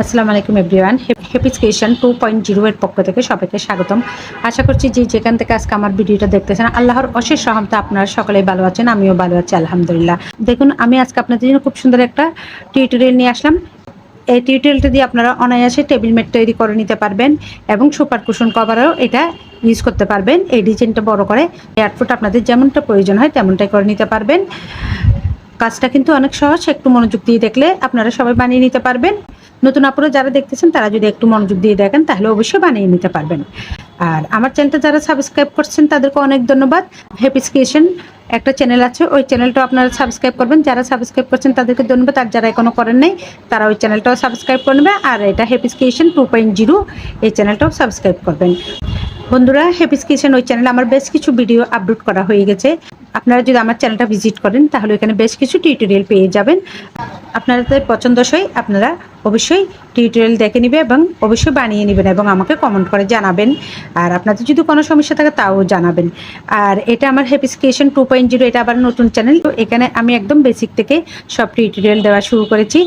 আসসালামু আলাইকুম everyone, Happy's creation 2.0 এর পক্ষ থেকে সবাইকে স্বাগতম। আশা করছি যে যেখান থেকে আজকে আমার ভিডিওটা দেখতেছেন আল্লাহর অশেষ রহমতে আপনারা সকলেই ভালো আছেন, আমিও ভালো আছি আলহামদুলিল্লাহ। দেখুন, আমি আজকে আপনাদের জন্য খুব সুন্দর একটা টিউটোরিয়াল নিয়ে আসলাম। এই টিউটোরিয়ালটা দিয়ে আপনারা অনায়াসে টেবিল ম্যাট তৈরি করে নিতে পারবেন এবং সুপার কুশন কভারও এটা ইউজ করতে পারবেন। এই ডিজাইনটা বড় করে এয়ারফুট আপনাদের যেমনটা প্রয়োজন হয় তেমনটাই করে নিতে পারবেন। কাজটা কিন্তু অনেক সহজ, একটু মনোযোগ দিয়ে দেখলে আপনারা সবাই বানিয়ে নিতে পারবেন। নতুন আপুরা যারা দেখতেছেন তারা যদি একটু মনোযোগ দিয়ে দেখেন তাহলে অবশ্যই বানিয়ে নিতে পারবেন। আর আমার চ্যানেলটা যারা সাবস্ক্রাইব করছেন তাদেরকে অনেক ধন্যবাদ। হ্যাপিস ক্রিয়েশন একটা চ্যানেল আছে, ওই চ্যানেলটাও আপনারা সাবস্ক্রাইব করবেন। যারা সাবস্ক্রাইব করছেন তাদেরকে ধন্যবাদ, আর যারা এখনো করেন নাই তারা ওই চ্যানেলটাও সাবস্ক্রাইব করবে। আর এটা হ্যাপিস ক্রিয়েশন 2.0 এই চ্যানেলটাও সাবস্ক্রাইব করবেন। বন্ধুরা, হ্যাপিস কিচেন ওই চ্যানেলে আমার বেশ কিছু ভিডিও আপলোড করা হয়ে গেছে। আপনারা যদি আমার চ্যানেলটা ভিজিট করেন তাহলে এখানে বেশ কিছু টিউটোরিয়াল পেয়ে যাবেন। আপনাদের পছন্দসই আপনারা অবশ্যই টিউটোরিয়াল দেখে নেবে এবং অবশ্যই বানিয়ে নেবেন এবং আমাকে কমেন্ট করে জানাবেন। আর আপনাদের যদি কোনো সমস্যা থাকে তাও জানাবেন। আর এটা আমার হ্যাপিস ক্রিয়েশন 2.0, এটা আবার নতুন চ্যানেল। তো এখানে আমি একদম বেসিক থেকে সব টিউটোরিয়াল দেওয়া শুরু করেছি।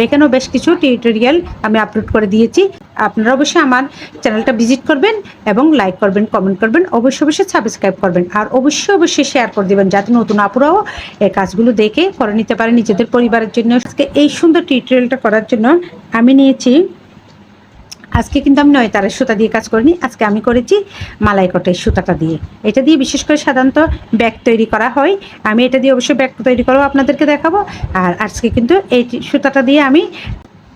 এখানেও বেশ কিছু টিউটোরিয়াল আমি আপলোড করে দিয়েছি। আপনারা অবশ্যই আমার চ্যানেলটা ভিজিট করবেন এবং লাইক করবেন, কমেন্ট করবেন, অবশ্যই সাবস্ক্রাইব করবেন, আর অবশ্যই শেয়ার করে দেবেন যাতে নতুন আপুরাও এই কাজগুলো দেখে করে নিতে পারে নিজেদের পরিবারের জন্য। আজকে এই সুন্দর টিউটোরিয়ালটা করার জন্য আমি নিয়েছি, আজকে কিন্তু আমি নয়তারের সুতা দিয়ে কাজ করিনি, আজকে আমি করেছি মালাই কটের সুতাটা দিয়ে। এটা দিয়ে বিশেষ করে সাধারণত ব্যাগ তৈরি করা হয়। আমি এটা দিয়ে অবশ্যই ব্যাগ তৈরি করেও আপনাদেরকে দেখাবো। আর আজকে কিন্তু এই সুতাটা দিয়ে আমি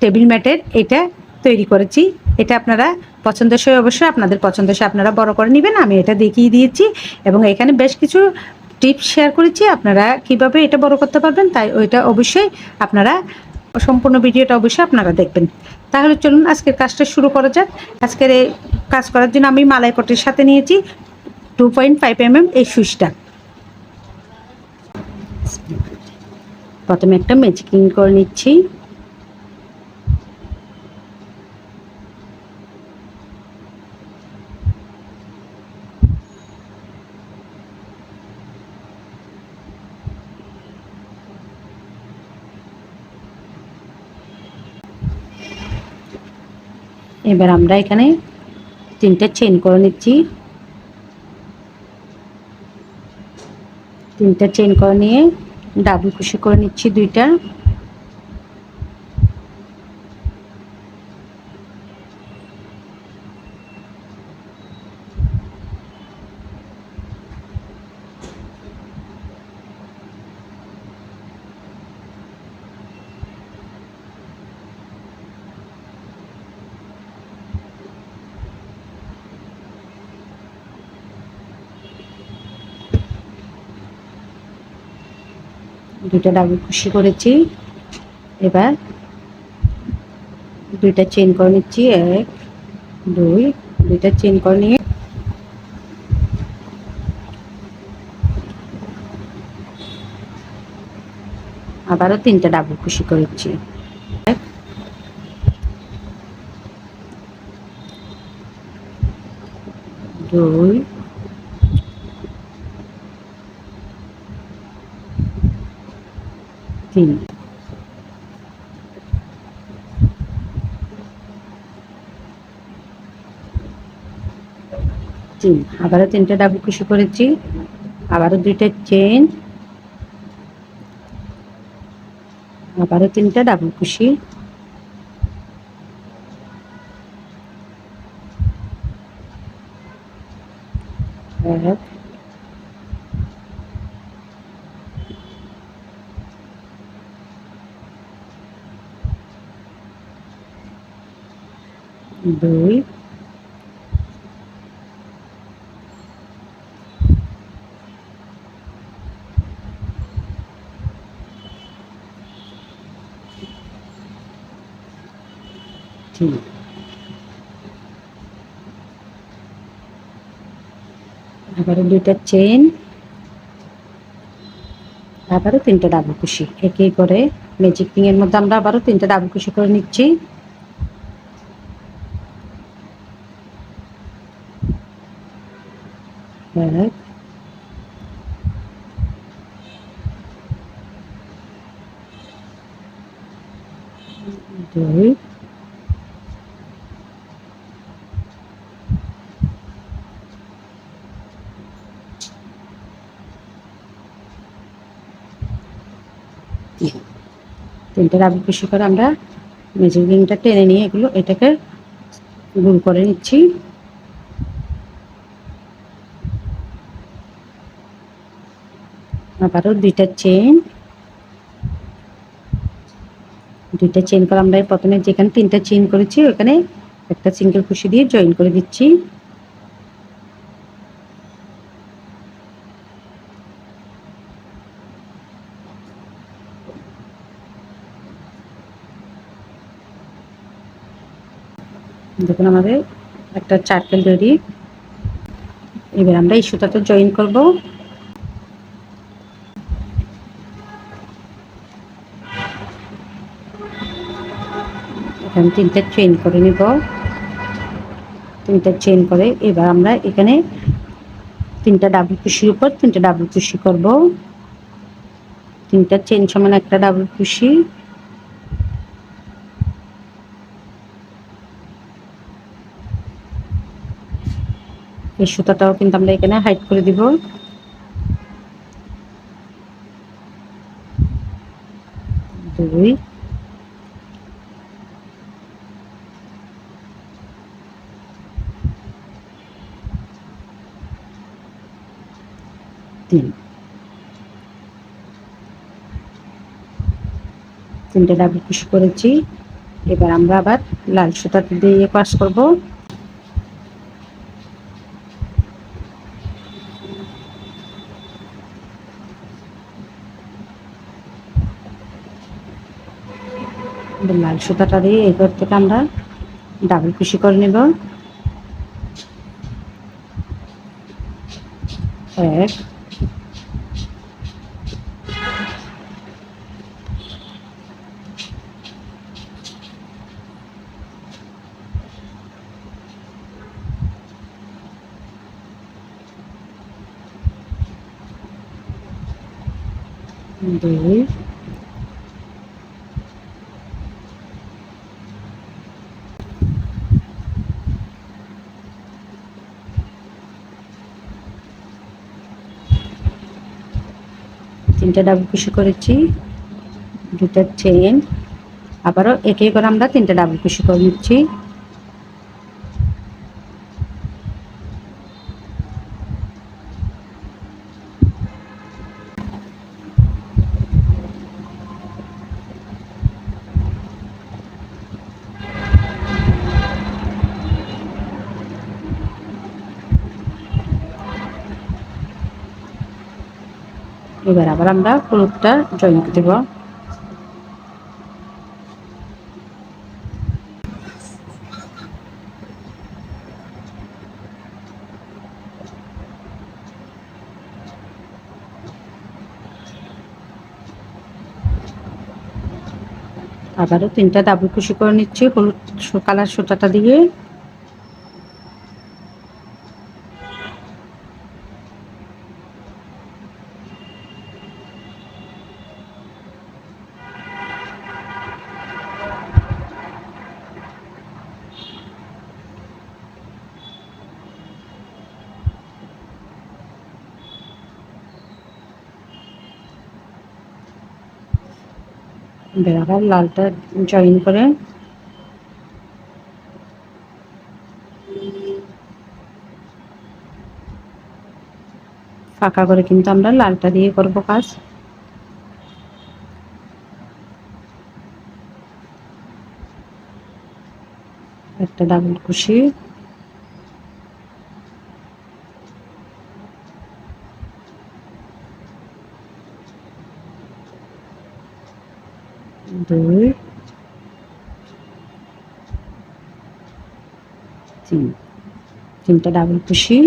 টেবিল ম্যাটের এটা তৈরি করেছি। এটা আপনারা পছন্দসই অবশ্যই আপনাদের পছন্দসই আপনারা বড় করে নেবেন। আমি এটা দেখিয়ে দিয়েছি এবং এখানে বেশ কিছু টিপস শেয়ার করেছি আপনারা কিভাবে এটা বড় করতে পারবেন। তাই ওইটা অবশ্যই আপনারা সম্পূর্ণ ভিডিওটা অবশ্যই আপনারা দেখবেন। তাহলে চলুন আজকের কাজটা শুরু করা যাক। আজকের এই কাজ করার জন্য আমি মালাই কটের সাথে নিয়েছি 2.5 mm এই সুইচটা। প্রথমে একটা ম্যাচিং করে নিচ্ছি। এবার আমরা এখানে 3টে চেইন করে নিচ্ছি। 3টে চেইন করে নিয়ে ডাবল কুশি করে নিচ্ছি 2টা। দুইটা ডাবল কুশি করেছি। এবার 2টা চেইন করে নিচ্ছি, 1 2, 2টা চেইন করে নিয়ে আবারও 3টা ডাবল কুশি করেছি। 1 2 3। আবারও 3টা ডাবল কুশি করেছি, আবারও 2টা চেইন, আবারও 3টা ডাবল কুশি, 1 2 3। আবারও 2টা চেইন, আবারও 3টা ডাবল কুশি। একই করে ম্যাজিক রিং এর মধ্যে আমরা আবারও 3টা ডাবল কুশি করে নিচ্ছি। 1 2 তিনটে ডাবল কুশি করে আমরা মেজারমেন্টটা টেনে নিয়ে এটাকে গোল করে নিচ্ছি। আবারও দুইটা চেন করে আমরা প্রথমে যেখানে তিনটা চেন করেছি ওখানে একটা সিঙ্গেল কুশি দিয়ে জয়েন করে দিচ্ছি। দেখুন আমাদের একটা চার্কেল রেডি। এবার আমরা এই সুতাতে জয়েন করব। এখানে তিনটা চেন করে নিব। তিনটা চেন করে এবার আমরা এখানে তিনটা ডাবল কুশির উপর তিনটা ডাবল কুশি করব। তিনটা চেন সমান একটা ডাবল কুশি। এই সুতাটাও কিন্তু আমরা এখানে হাইড করে দিব। দুই, তিন, তিনটে ডাবল কুশি করেছি। এবার আমরা আবার লাল সুতাতে দিয়ে কাজ করব। লাল সুতাটা দিয়ে এই ঘর থেকে আমরা ডাবল কুশি করে নেব। এক, দুই, তিনটা ডাবল কুশি করেছি। দুটা চেন আবারও একে করে আমরা তিনটা ডাবল কুশি করে নিচ্ছি। এবার আবার আমরা হলুদটা জয়েন করে দেব। আবারও তিনটা ডাবল কুশি করে নিচ্ছি হলুদ কালার সুতাটা দিয়ে। আবার লালটা জয়েন করে ফাঁকা করে কিন্তু আমরা লালটা দিয়ে করব কাজ। একটা ডাবল কুশি, দুই, তিন, তিনটা ডাবল কুশি,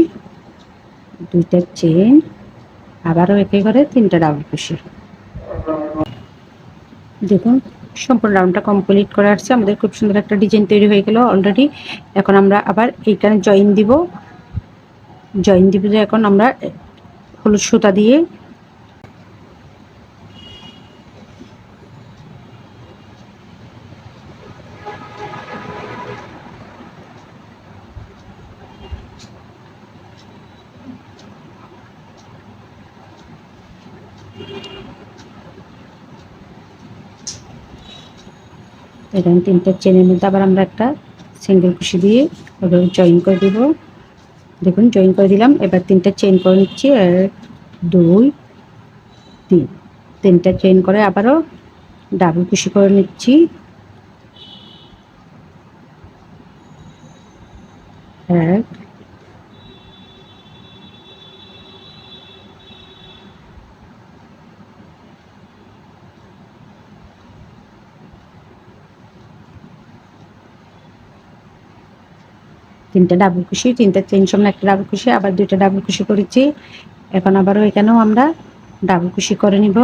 দুইটা চেন আবারও একে করে তিনটা ডাবল কুশি। দেখুন সম্পূর্ণ রাউন্ডটা কমপ্লিট করে আসছে। আমাদের খুব সুন্দর একটা ডিজাইন তৈরি হয়ে গেল অলরেডি। এখন আমরা আবার এইখানে জয়েন দিব। যে এখন আমরা হলুদ সুতা দিয়ে এখানে 3টা চেনের মধ্যে আবার আমরা একটা সিঙ্গেল কুশি দিয়ে এভাবে জয়েন করে দেব। দেখুন জয়েন করে দিলাম। এবার 3টা চেইন করে নিচ্ছি, 1 2 3, 3টা চেইন করে আবারও ডাবল কুশি করে নিচ্ছি, 1 3টা ডাবল কুশি, 3টা চেইন সমান একটা ডাবল কুশি, আবার 2টা ডাবল কুশি করেছি। এখন আবারও এখানেও আমরা ডাবল কুশি করে নিব।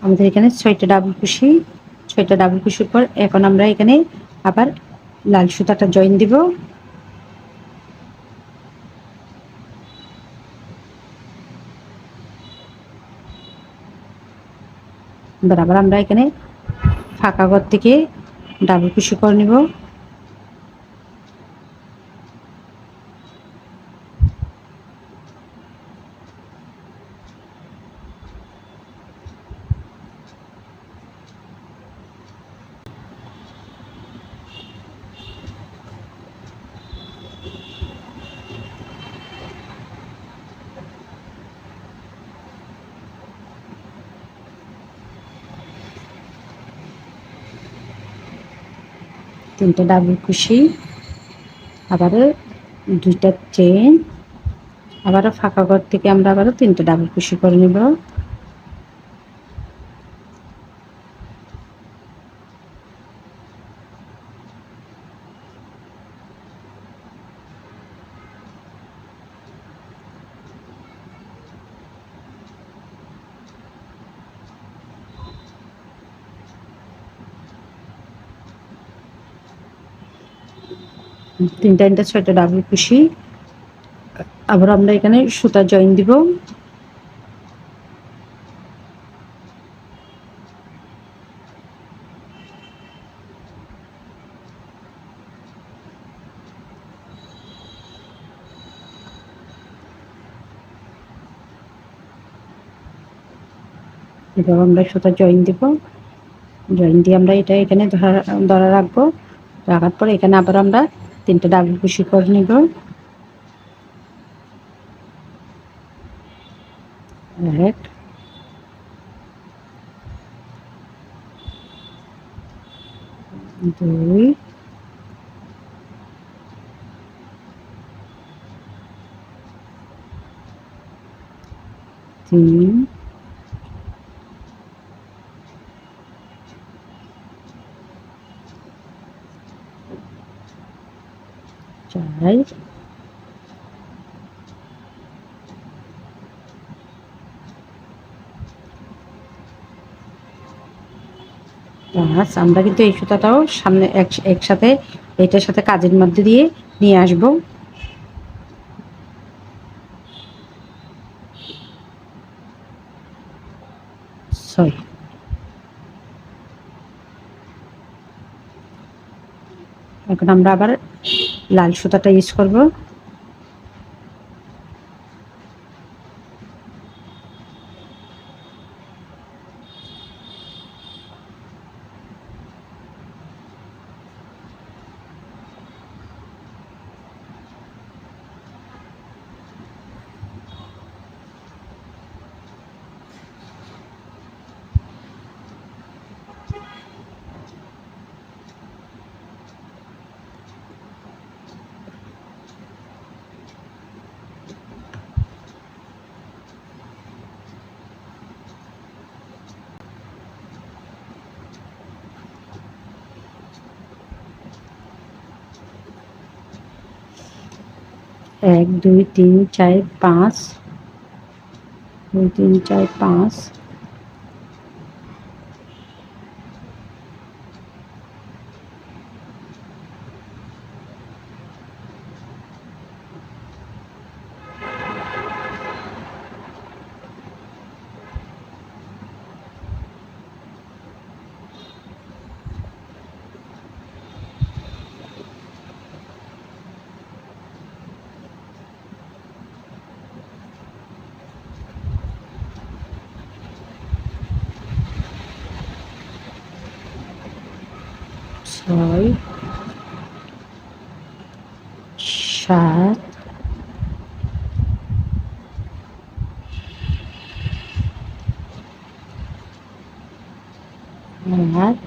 আমাদের এখানে 6টা ডাবল কুশি, 6টা ডাবল কুশির পর এখন আমরা এখানে আবার লাল সুতাটা জয়েন দিব। এবার আবার আমরা এখানে ফাঁকা ঘর থেকে ডাবল কুশি করে নিব। তিনটা ডাবল কুশি, আবারও 2টা চেন, আবারও ফাঁকা ঘর থেকে আমরা আবারও 3টা ডাবল কুশি করে নিব। তিনটা 6টা ডাবল কুশি, আবার আমরা এখানে সুতা জয়েন দিব। এবার আমরা সুতা জয়েন দিব, জয়েন দিয়ে আমরা এটা এখানে ধরা রাখবো। রাখার পর এখানে আবার আমরা 3টা ডাবল কুশি করে নিব। 1 2 3 4 5। আমরা কিন্তু এই সুতাটাও সামনে একসাথে এটার সাথে কাজের মধ্যে দিয়ে নিয়ে আসব। 6। এখন আমরা আবার লাল সুতাটা ইউজ করব। 1 2 3 4 5 2 3 4 5 6 7 8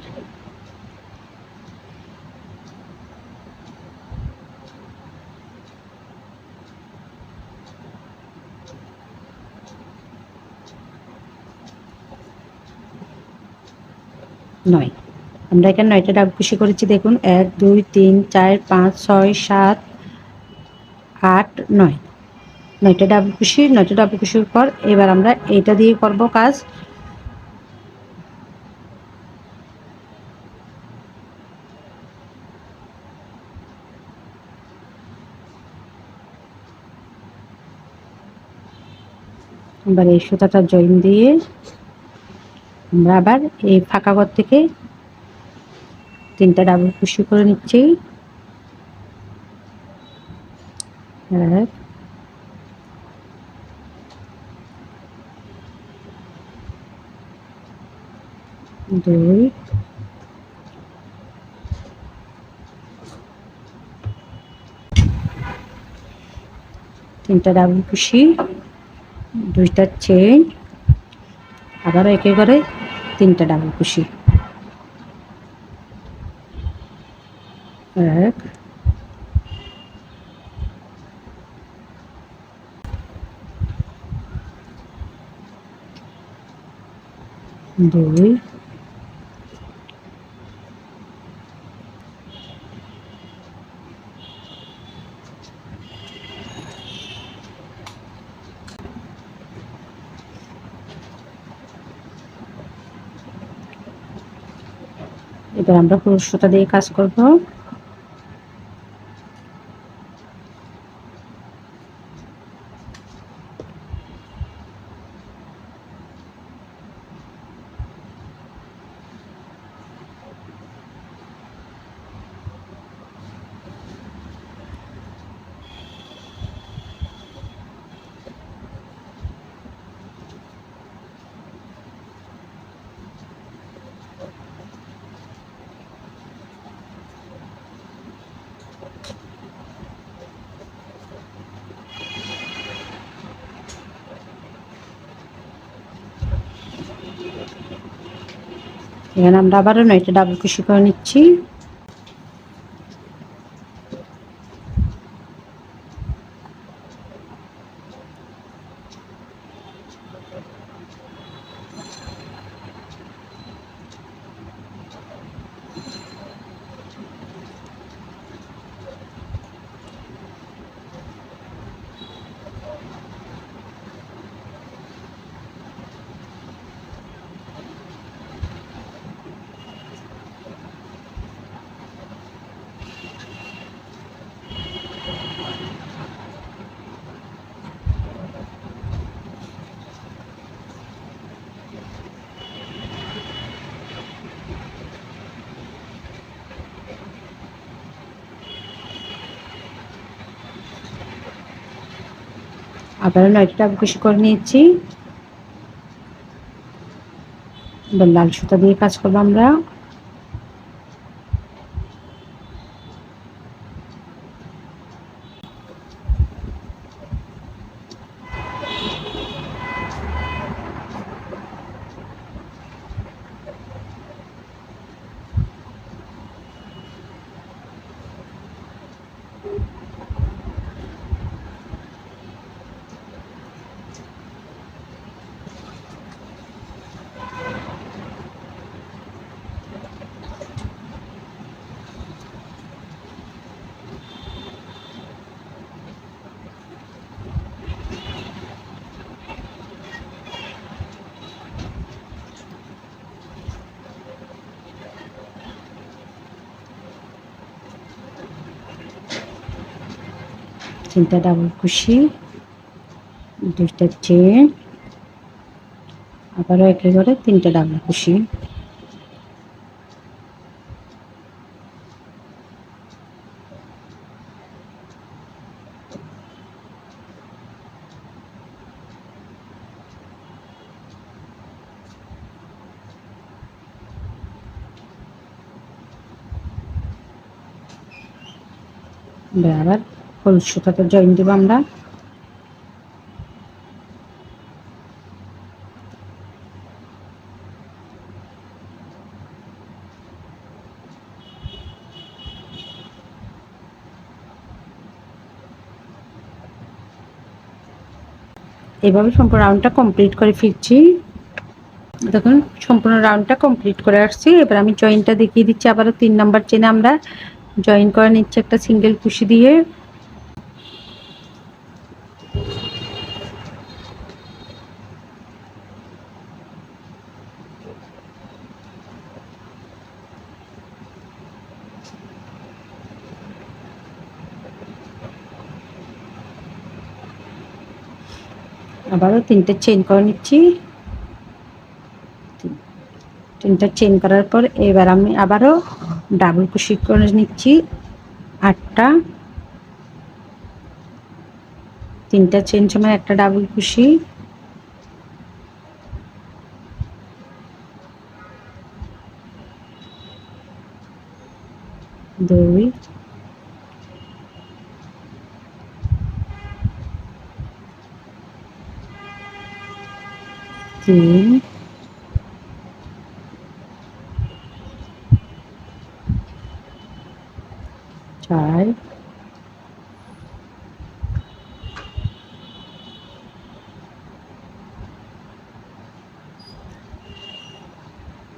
9। আমরা এখানে 9টা ডাব খুশি করেছি। দেখুন 1 2 3 4 5 6 7 8 9। 9টা ডাব খুশি। 9টা ডাব খুশির পর এবার আমরা এটা দিয়ে করব কাজ। এবার এই সুতাটা জয়েন দিয়ে আমরা আবার এই ফাঁকা ঘর থেকে 3টা ডাবল কুশি করে নিচ্ছি। 1 2 3টা ডাবল কুশি, 2টা চেইন, আবার একে করে 3টা ডাবল কুশি। 1 2 এবার আমরা পুরো সুতা দিয়ে কাজ করব। এখানে আমরা আবারও 9টা ডাবল কুশি করে নিচ্ছি। আবারও 9টা ডাবল কুশি করে নিয়েছি। এবার লাল সুতা দিয়ে কাজ করবো আমরা। তিনটা ডাবল কুশি, দুইটা চেন, আবারও একে করে তিনটা ডাবল কুশি। আবার হলুদ সুতাতে জয়েন দিব আমরা। এভাবে সম্পূর্ণ রাউন্ডটা কমপ্লিট করে ফিরছি। দেখুন সম্পূর্ণ রাউন্ডটা কমপ্লিট করে আসছি। এবার আমি জয়েনটা দেখিয়ে দিচ্ছি। আবারও 3 নাম্বার চেনে আমরা জয়েন করে নিচ্ছি একটা সিঙ্গেল কুশি দিয়ে। আবারও 3টে চেইন করে নিচ্ছি। 3টা চেইন করার পর এবার আমি আবারও ডাবল কুশি করে নিচ্ছি 8টা। 3টা চেইন সময় একটা ডাবল কুশি, 2, 3, 4,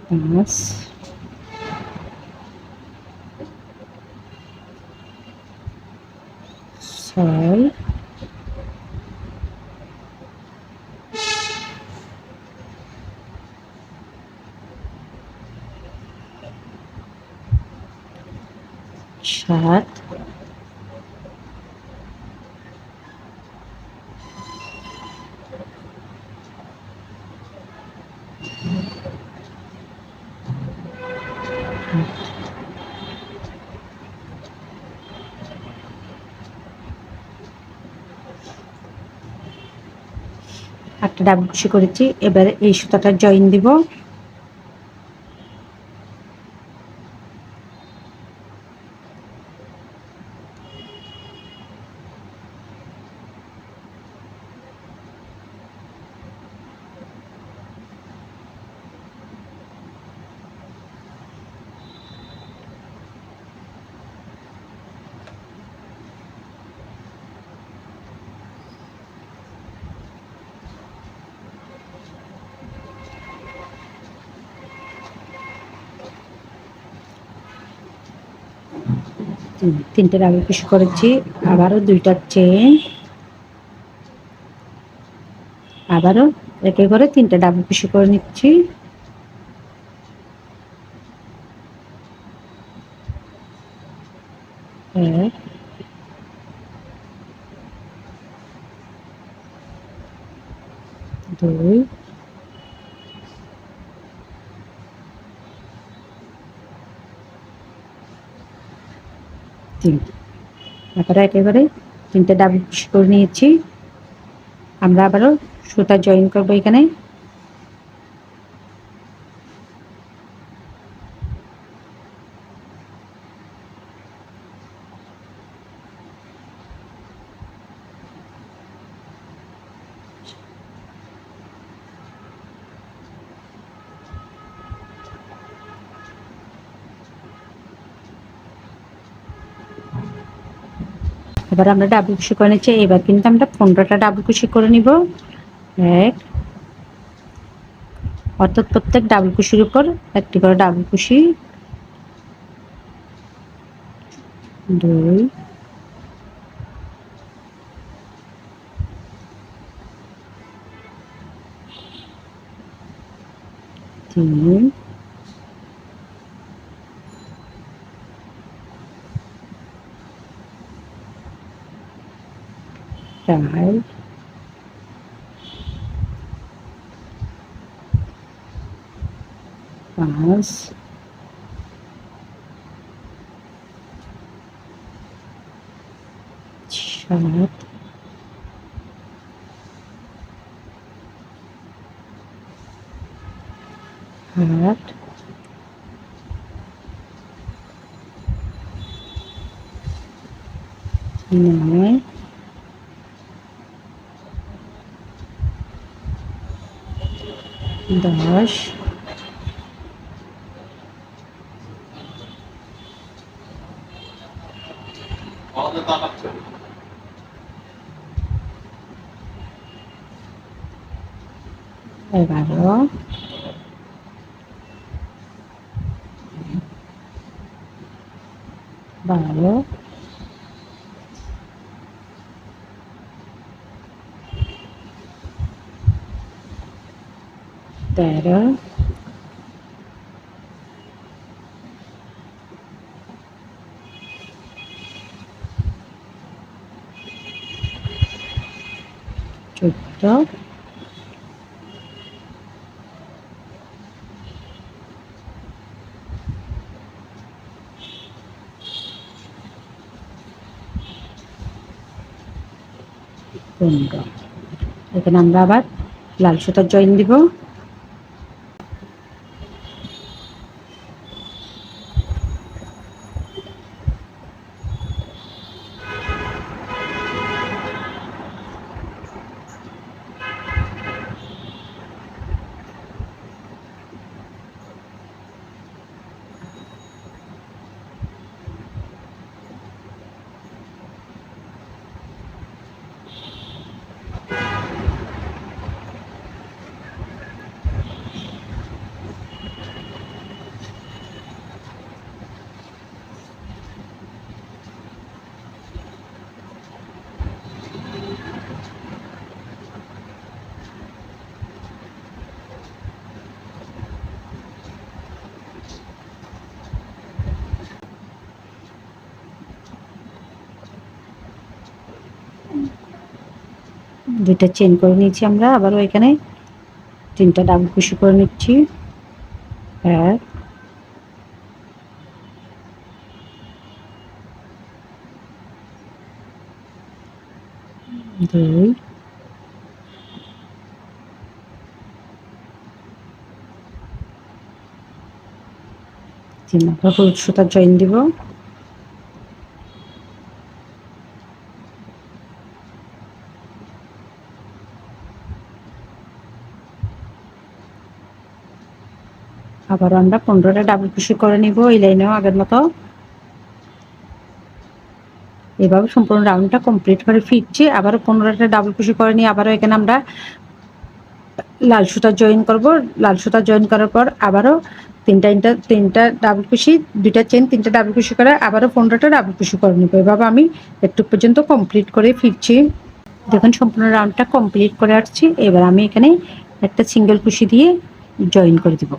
5, 6, 7, 8। একটা ডাবল কুশি করেছি। এবারে এই সুতাটা জয়েন দিব। তিনটে ডাবল কুশি করেছি। আবারও 2টা চেইন, আবারও একে করে 3টে ডাবল কুশি করে নিচ্ছি। এক, 2, 3। তারপরে একেবারে 3টে ডাবল কুশি করে নিয়েছি। আমরা আবারও সুতা জয়েন করবো এখানে। এবার আমরা ডাবল কুশি করে নিচ্ছি। এবার কিন্তু আমরা 15টা ডাবল কুশি করে নিব। এক, অর্থাৎ প্রত্যেক ডাবল কুশির উপর একটি করে ডাবল কুশি। 2, 3, 4, 4 5 7 8 9 10 11 12 13 14 15 এখানে আমরা আবার লাল সুতার জয়েন দিব। দুইটা চেন করে নিয়েছি আমরা, আবারও এখানে 3টা ডাবল কুশি করে নিচ্ছি। 1 2 3 আমরা হলুদ সুতার জয়েন দিব। আবার আমরা 15টা ডাবল কুশি করে নিব এই লাইনেও আগের মতো। এভাবে সম্পূর্ণ রাউন্ডটা কমপ্লিট করে ফিরছি, আবারও 15টা ডাবল কুশি করে নিয়ে আবারও এখানে আমরা লাল সুতা জয়েন করব। লাল সুতা জয়েন করার পর আবারও তিনটা ডাবল কুশি, 2টা চেন, 3টা ডাবল কুশি করে আবারও 15টা ডাবল কুশি করে নেব। এভাবে আমি একটু পর্যন্ত কমপ্লিট করে ফিরছি। দেখুন সম্পূর্ণ রাউন্ডটা কমপ্লিট করে আসছি। এবার আমি এখানে একটা সিঙ্গেল কুশি দিয়ে জয়েন করে দিব।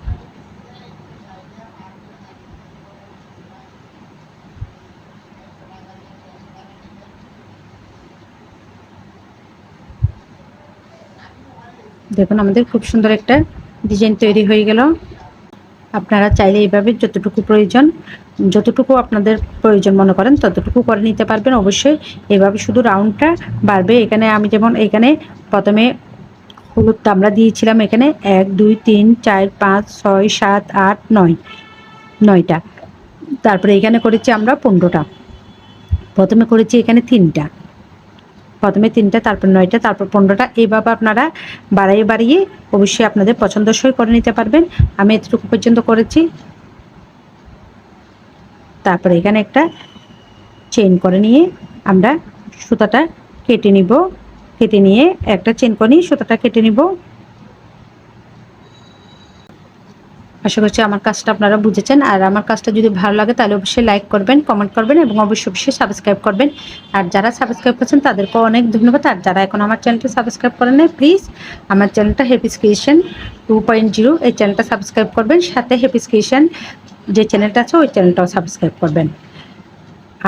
দেখুন আমাদের খুব সুন্দর একটা ডিজাইন তৈরি হয়ে গেল। আপনারা চাইলে এইভাবে যতটুকু আপনাদের প্রয়োজন মনে করেন ততটুকু করে নিতে পারবেন। অবশ্যই এভাবে শুধু রাউন্ডটা বাড়বে। এখানে আমি যেমন এখানে প্রথমে হলুদটা আমরা দিয়েছিলাম এখানে 1 2 3 4 5 6 7 8 9 9টা, তারপরে এখানে করেছি আমরা 15টা, প্রথমে করেছি এখানে 3টা, প্রথমে 3টা, তারপর 9টা, তারপর 15টা। এইভাবে আপনারা বাড়িয়ে অবশ্যই আপনাদের পছন্দসই করে নিতে পারবেন। আমি এতটুকু পর্যন্ত করেছি। তারপরে এখানে একটা চেইন করে নিয়ে আমরা সুতাটা কেটে নিব। কেটে নিয়ে একটা চেইন করে নিয়ে সুতাটা কেটে নিব। আশা করছি আমার কাজটা আপনারা বুঝেছেন। আর আমার কাজটা যদি ভালো লাগে তাহলে অবশ্যই লাইক করবেন, কমেন্ট করবেন এবং অবশ্যই সাবস্ক্রাইব করবেন। আর যারা সাবস্ক্রাইব করছেন তাদেরকেও অনেক ধন্যবাদ। আর যারা এখন আমার চ্যানেলটা সাবস্ক্রাইব করেন নাই, প্লিজ আমার চ্যানেলটা হ্যাপিস ক্রিয়েশন 2.0 এই চ্যানেলটা সাবস্ক্রাইব করবেন। সাথে হ্যাপিস ক্রিয়েশন যে চ্যানেলটা আছে ওই চ্যানেলটাও সাবস্ক্রাইব করবেন।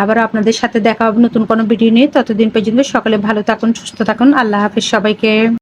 আবারও আপনাদের সাথে দেখা হবে নতুন কোনো ভিডিও নিয়ে। ততদিন পর্যন্ত সকলে ভালো থাকুন, সুস্থ থাকুন। আল্লাহ হাফেজ সবাইকে।